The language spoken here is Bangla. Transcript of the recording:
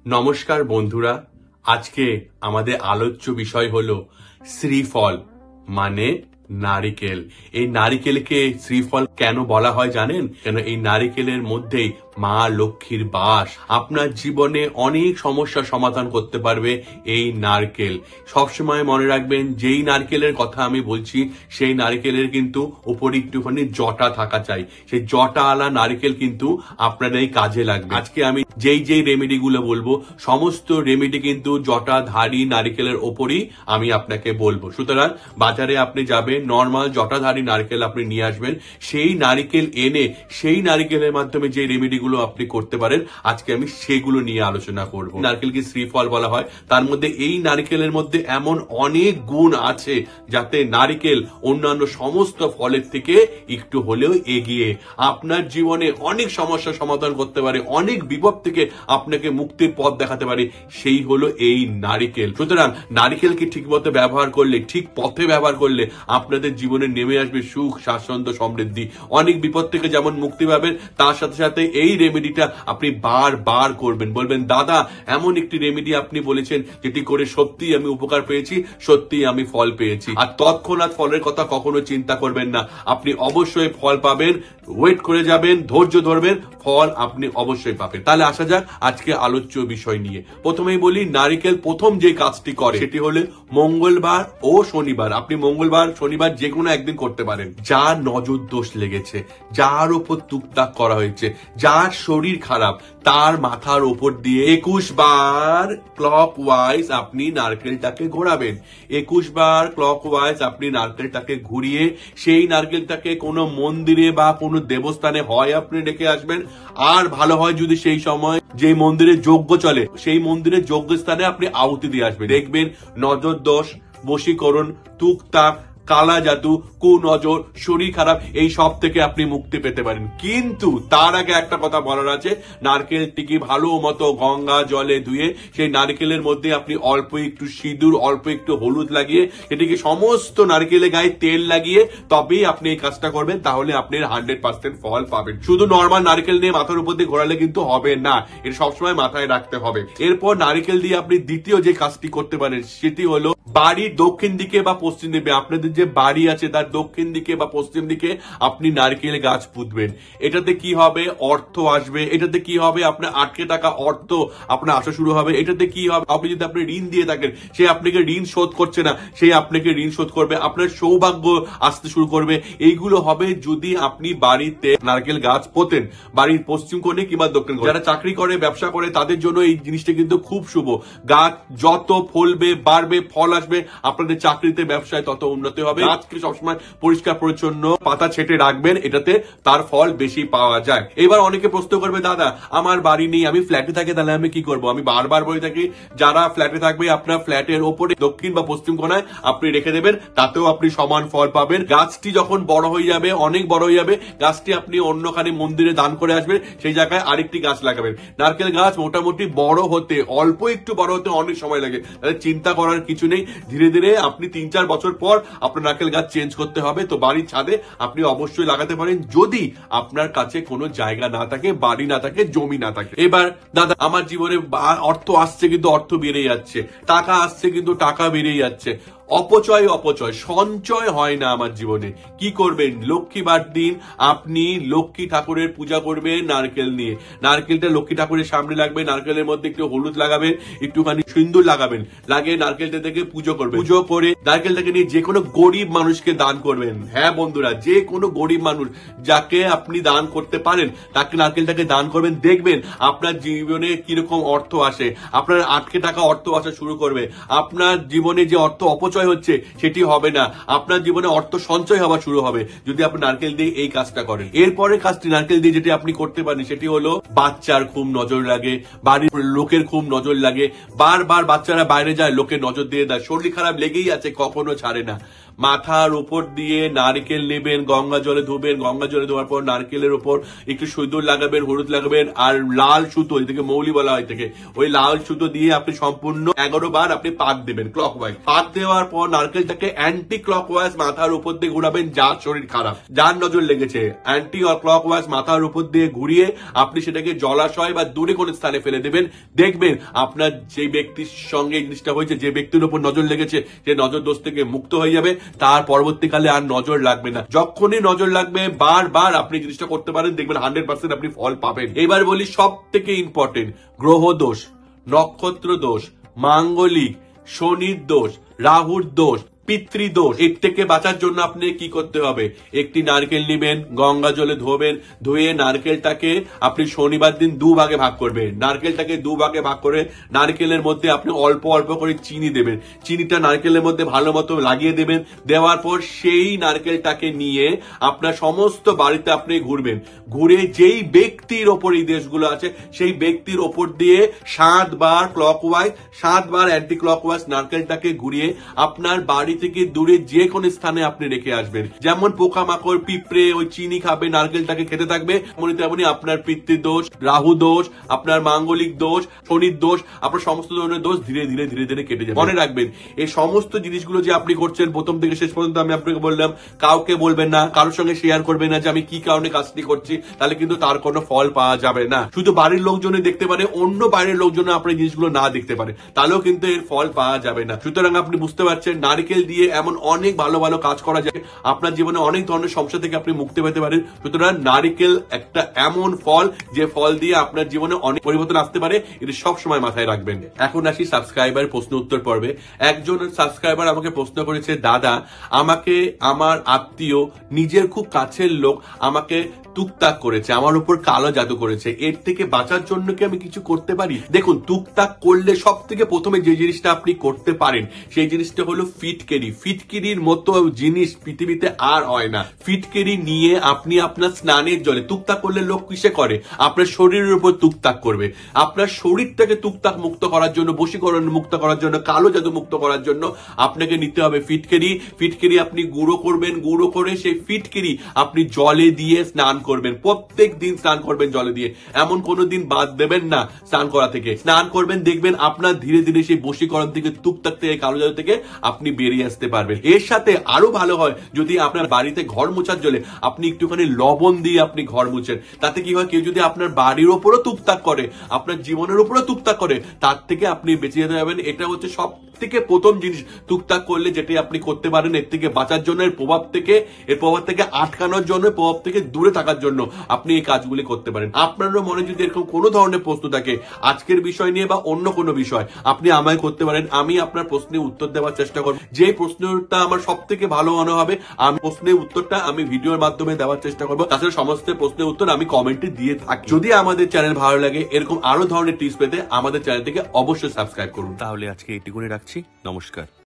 নমস্কার বন্ধুরা, আজকে আমাদের আলোচ্য বিষয় হলো শ্রীফল মানে নারিকেল। এই নারিকেলকে শ্রীফল কেন বলা হয় জানেন? কেন এই নারিকেলের মধ্যেই মা লক্ষ্মীর বাস। আপনার জীবনে অনেক সমস্যার সমাধান করতে পারবে এই নারকেল। সবসময় মনে রাখবেন, যেই নারকেলের কথা আমি বলছি সেই নারকেলের কিন্তু উপরে একটুখানি জটা থাকা চাই। সেই জটা আলা নারকেল কিন্তু আপনার এই কাজে লাগবে। আজকে আমি যেই রেমেডি গুলো বলবো, সমস্ত রেমেডি কিন্তু জটাধারী নারকেলের ওপরই আমি আপনাকে বলবো। সুতরাং বাজারে আপনি যাবেন, নর্মাল জটাধারী নারকেল আপনি নিয়ে আসবেন। সেই নারকেল এনে সেই নারকেলের মাধ্যমে যে রেমেডি গুলো আপনি করতে পারেন, আজকে আমি সেগুলো নিয়ে আলোচনা করব। নারকেলকে শ্রীফল বলা হয়, তার মধ্যে এই নারকেলের মধ্যে এমন অনেক গুণ আছে যাতে নারকেল অন্যান্য সমস্ত ফলের থেকে একটু হলেও এগিয়ে আপনার জীবনে অনেক সমস্যার সমাধান করতে পারে, অনেক বিপদ থেকে আপনাকে মুক্তির পথ দেখাতে পারে। সেই হলো এই নারকেল। সুতরাং নারকেলকে ঠিক মতো ব্যবহার করলে, ঠিক পথে ব্যবহার করলে আপনাদের জীবনে নেমে আসবে সুখ, স্বাচ্ছন্দ্য, সমৃদ্ধি। অনেক বিপদ থেকে যেমন মুক্তি পাবেন, তার সাথে সাথে এই রেমেডিটা আপনি বারবার করবেন। বলবেন, দাদা এমন একটি রেমেডি আপনি বলেছেন যেটি করে সত্যি আমি উপকার পেয়েছি, সত্যি আমি ফল পেয়েছি। আর তৎক্ষণাৎ ফলের কথা কখনো চিন্তা করবেন না, আপনি অবশ্যই ফল পাবেন। ওয়েট করে যাবেন, ধৈর্য ধরবেন, ফল আপনি অবশ্যই পাবেন। তাহলে আসা যাক আজকে আলোচ্য বিষয় নিয়ে। প্রথমেই বলি, নারিকেল প্রথম যে কাজটি করে সেটি হলো মঙ্গলবার ও শনিবার। আপনি মঙ্গলবার শনিবার যে কোনো একদিন করতে পারেন। যার নজর দোষ লেগেছে, যার উপর টুকটাক করা হয়েছে, যার শরীর খারাপ, তার মাথার উপর দিয়ে 21 বার ক্লকওয়াইজ আপনি নারকেলটাকে ঘোরাবেন। 21 বার ক্লকওয়াইজ আপনি নারকেলটাকে ঘুরিয়ে সেই নারকেলটাকে কোনো মন্দিরে বা কোনো দেবস্থানে হয় আপনি রেখে আসবেন। আর ভালো হয় যদি সেই সময় যে মন্দিরে যজ্ঞ চলে সেই মন্দিরের যজ্ঞ স্থানে আপনি আহুতি দিয়ে আসবেন। দেখবেন নজর দোষ, বশীকরণ, টুকটাক, কালা জাদু, কুনজর, শরীর খারাপ, এই সব থেকে আপনি মুক্তি পেতে পারেন। কিন্তু তার আগে একটা কথা বলার আছে, নারকেলটিকে ভালো মতো গঙ্গা জলে ধুয়ে সেই নারকেলের মধ্যে আপনি অল্প একটু সিঁদুর, অল্প একটু হলুদ লাগিয়ে এটিকে সমস্ত নারকেলের গায়ে তেল লাগিয়ে তবেই আপনি এই কাজটা করবেন। তাহলে আপনি 100% ফল পাবেন। শুধু নর্মাল নারকেল নিয়ে মাথার উপর দিয়ে ঘোরালে কিন্তু হবে না, এটা সবসময় মাথায় রাখতে হবে। এরপর নারকেল দিয়ে আপনি দ্বিতীয় যে কাজটি করতে পারেন সেটি হলো বাড়ির দক্ষিণ দিকে বা পশ্চিম দিকে, আপনাদের যে বাড়ি আছে তার দক্ষিণ দিকে বা পশ্চিম দিকে আপনি নারকেল গাছ পুঁতবেন। এটাতে কি হবে? অর্থ আসবে। এটাতে কি হবে? আপনার আটকে থাকা অর্থ আপনার আসা শুরু হবে। এটাতে কি হবে? আপনি যদি আপনি ঋণ দিয়ে থাকেন, সে আপনাকে ঋণ শোধ করছে না, সে আপনাকে ঋণ শোধ করবে। আপনার সৌভাগ্য আসতে শুরু করবে। এইগুলো হবে যদি আপনি বাড়িতে নারকেল গাছ পোতেন, বাড়ির পশ্চিম কোণে কিংবা দক্ষিণ কোণে। যারা চাকরি করে, ব্যবসা করে, তাদের জন্য এই জিনিসটা কিন্তু খুব শুভ। গাছ যত ফলবে, বাড়বে, ফল আসবে, আপনাদের চাকরিতে, ব্যবসায় তত উন্নতি হবে। গাছকে সবসময় পরিষ্কার পরিচ্ছন্ন পাতা ছেটে রাখবেন, এটাতে তার ফল বেশি পাওয়া যায়। এবার অনেকে প্রশ্ন করবে, দাদা আমার বাড়ি নেই, আমি ফ্ল্যাটে থাকি, তাহলে আমি কি করবো? আমি বারবার বলে থাকি, যারা ফ্ল্যাটে থাকবে আপনার ফ্ল্যাটের ওপরে দক্ষিণ বা পশ্চিম কোণায় আপনি রেখে দেবেন, তাতেও আপনি সমান ফল পাবেন। গাছটি যখন বড় হয়ে যাবে, অনেক বড় হয়ে যাবে, গাছটি আপনি অন্যখানে মন্দিরে দান করে আসবেন, সেই জায়গায় আরেকটি গাছ লাগাবেন। নারকেল গাছ মোটামুটি বড় হতে, অল্প একটু বড় হতে অনেক সময় লাগে, তাহলে চিন্তা করার কিছু নেই। ধীরে ধীরে আপনি 3-4 বছর পর আপনার নারকেল গাছ চেঞ্জ করতে হবে। তো বাড়ির ছাদে আপনি অবশ্যই লাগাতে পারেন, যদি আপনার কাছে কোনো জায়গা না থাকে, বাড়ি না থাকে, জমি না থাকে। এবার দাদা আমার জীবনে অর্থ আসছে কিন্তু অর্থ বেড়ে যাচ্ছে, টাকা আসছে কিন্তু টাকা বেড়ে যাচ্ছে, অপচয় সঞ্চয় হয় না আমার জীবনে, কি করবেন? লক্ষ্মীবার দিন আপনি লক্ষ্মী ঠাকুরের পূজা করবেন নারকেল নিয়ে। নারকেলটা লক্ষ্মী ঠাকুরের সামনে লাগবে, নারকেলের মধ্যে একটু হলুদ লাগাবেন, একটুখানি সিন্দুর লাগাবেন, লাগিয়ে নারকেলটা থেকে পুজো করবেন। পুজো করে নারকেলটাকে নিয়ে যে কোনো গরিব মানুষকে দান করবেন। হ্যাঁ বন্ধুরা, যে কোনো গরিব মানুষ যাকে আপনি দান করতে পারেন তাকে নারকেলটাকে দান করবেন। দেখবেন আপনার জীবনে কিরকম অর্থ আসে, আপনার আটকে টাকা অর্থ আসা শুরু করবে। আপনার জীবনে যে অর্থ অপচয় হচ্ছে সেটি হবে না, আপনার জীবনে অর্থ সঞ্চয় হওয়া শুরু হবে যদি আপনি নারকেল দিয়ে এই কাজটা করেন। এরপরে কাজটি নারকেল দিয়ে যেটি আপনি করতে পারেন সেটি হলো, বাচ্চার খুব নজর লাগে, বাড়ির লোকের খুব নজর লাগে, বারবার বাচ্চারা বাইরে যায়, লোকের নজর দিয়ে দেয়, শরীর খারাপ লেগেই আছে, কখনো ছাড়ে না, মাথার উপর দিয়ে নারকেল নেবেন, গঙ্গা জলে ধুবেন, গঙ্গা জলে ধোয়ার পর নারকেলের উপর একটু সিঁদুর লাগাবেন, হলুদ লাগাবেন, আর লাল সুতো, এটাকে মৌলি বলা হয় থেকে, ওই লাল সুতো দিয়ে আপনি সম্পূর্ণ 11 বার আপনি পাক দেবেন ক্লকওয়াইজ। পাক দেওয়ার পর নারকেলটাকে অ্যান্টি ক্লকওয়াইজ মাথার উপর দিয়ে ঘুরাবেন, যার শরীর খারাপ, যার নজর লেগেছে, অ্যান্টি ক্লকওয়াইজ মাথার উপর দিয়ে ঘুরিয়ে আপনি সেটাকে জলাশয় বা দূরে কোনো স্থানে ফেলে দেবেন। দেখবেন আপনার যে ব্যক্তির সঙ্গে এই জিনিসটা হয়েছে, যে ব্যক্তির উপর নজর লেগেছে, যে নজর দোষ থেকে মুক্ত হয়ে যাবে, তার পরবর্তীকালে আর নজর লাগবে না। যখনই নজর লাগবে বারবার আপনি জিনিসটা করতে পারেন, দেখবেন 100% আপনি ফল পাবেন। এবার বলি সব থেকে ইম্পর্টেন্ট, গ্রহ দোষ, নক্ষত্র দোষ, মাঙ্গলিক, শনির দোষ, রাহুর দোষ, পিতৃদোষ, এর থেকে বাঁচার জন্য আপনি কি করতে হবে? একটি নারকেল নেবেন, গঙ্গা জলে ধোবেন, ধুয়ে নারকেলটাকে আপনি শনিবার দিন 2 ভাগে ভাগ করবেন। নারকেলটাকে 2 ভাগে ভাগ করে নারকেলের মধ্যে আপনি অল্প অল্প করে চিনি দেবেন, চিনিটা নারকেলের মধ্যে ভালো মতো লাগিয়ে দেবেন। দেওয়ার পর সেই নারকেলটাকে নিয়ে আপনার সমস্ত বাড়িতে আপনি ঘুরবেন, ঘুরে যেই ব্যক্তির ওপর এই দেশগুলো আছে সেই ব্যক্তির ওপর দিয়ে 7 বার ক্লকওয়াইজ, 7 বার অ্যান্টি ক্লকওয়াইজ নারকেলটাকে ঘুরিয়ে আপনার বাড়ি থেকে দূরে যে কোনো স্থানে আপনি রেখে আসবেন। যেমন পোকামাকড়, পিঁপড়ে ওই চিনি খাবে, নারকেলটাকে খেতে থাকবে, তেমনি আপনার পিতৃদোষ, রাহু দোষ, আপনার মাঙ্গলিক দোষ, শনির দোষ, আপনার সমস্ত ধরনের দোষ ধীরে ধীরে ধীরে ধীরে কেটে যাবে। মনে রাখবেন, এই সমস্ত জিনিসগুলো যে আপনি করছেন প্রথম থেকে শেষ পর্যন্ত আমি আপনাকে বললাম, কাউকে বলবেন না, কারোর সঙ্গে শেয়ার করবেন না যে আমি কি কারণে কাজটি করছি, তাহলে কিন্তু তার কোনো ফল পাওয়া যাবে না। শুধু বাড়ির লোকজনই দেখতে পারে, অন্য বাইরের লোকজন আপনি জিনিসগুলো না দেখতে পারে, তাহলেও কিন্তু এর ফল পাওয়া যাবে না। সুতরাং আপনি বুঝতে পারছেন, নারকেল দিয়ে এমন অনেক ভালো ভালো কাজ করা যায়, আপনার জীবনে অনেক ধরনের সমস্যা থেকে আপনি মুক্তি পেতে পারেন। সুতরাং নারকেল একটা এমন ফল, যে ফল দিয়ে আপনার জীবনে অনেক পরিবর্তন আসতে পারে, এটা সব সময় মাথায় রাখবেন। এখন আসি সাবস্ক্রাইবার প্রশ্ন উত্তর পর্বে। একজন সাবস্ক্রাইবার আমাকে প্রশ্ন করেছে, দাদা আমাকে আমার আত্মীয়, নিজের খুব কাছের লোক আমাকে তুকতাক করেছে, আমার উপর কালো জাদু করেছে, এর থেকে বাঁচার জন্য কি আমি কিছু করতে পারি? দেখুন, তুকতাক করলে সব থেকে প্রথমে যে জিনিসটা আপনি করতে পারেন সেই জিনিসটা হলো ফিটকেরি। ফিটকিরির মতো জিনিস পৃথিবীতে আর হয় না। ফিটকেরি নিয়ে আপনি আপনার স্নানের জলে, তুকতাক করলে লোক কিসে করে? আপনার শরীরের উপর তুকতাক করবে। আপনার শরীরটাকে তুকতাক মুক্ত করার জন্য, বশীকরণ মুক্ত করার জন্য, কালো জাদু মুক্ত করার জন্য আপনাকে নিতে হবে ফিটকেরি। ফিটকেরি আপনি গুঁড়ো করবেন, গুঁড়ো করে সেই ফিটকেরি আপনি জলে দিয়ে স্নান করবেন। প্রত্যেক দিন স্নান করবেন জলে দিয়ে, এমন কোনো দিন বাদ দেবেন না স্নান করা থেকে। স্নান করবেন, দেখবেন আপনার ধীরে ধীরে সেই বশীকরণ থেকে, তুকতাক থেকে, কালো জাদু থেকে আপনি বেরিয়ে আসতে পারবেন। এর সাথে আরো ভালো হয় যদি আপনার বাড়িতে ঘর মোছার জলে আপনি একটুখানি লবণ দিয়ে আপনি ঘর মুছেন। তাতে কি হয়, কেউ যদি আপনার বাড়ির ওপরও তুকতাক করে, আপনার জীবনের উপরও তুকতাক করে, তার থেকে আপনি বেঁচে যেতে পারবেন। এটা হচ্ছে সব থেকে প্রথম জিনিস, তুকতাক করলে যেটি আপনি করতে পারেন এর থেকে বাঁচার জন্য, এর প্রভাব থেকে আটকানোর জন্য, প্রভাব থেকে দূরে থাকার জন্য আপনি এই কাজগুলি করতে পারেন। আপনারও মনে যদি এরকম কোনো ধরনের প্রশ্ন থাকে আজকের বিষয় নিয়ে বা অন্য কোনো বিষয়, আপনি আমায় করতে পারেন। আমি আপনার প্রশ্নের উত্তর দেওয়ার চেষ্টা করব। যে প্রশ্নটা আমার সব থেকে ভালো মনে হবে, আমি প্রশ্নের উত্তরটা আমি ভিডিওর মাধ্যমে দেওয়ার চেষ্টা করবো। তাছাড়া সমস্ত প্রশ্নের উত্তর আমি কমেন্টে দিয়ে থাকি। যদি আমাদের চ্যানেল ভালো লাগে, এরকম আরো ধরনের টিপস পেতে আমাদের চ্যানেলটিকে অবশ্যই সাবস্ক্রাইব করুন। তাহলে আজকে এইটুকুনি রাখছি। নমস্কার।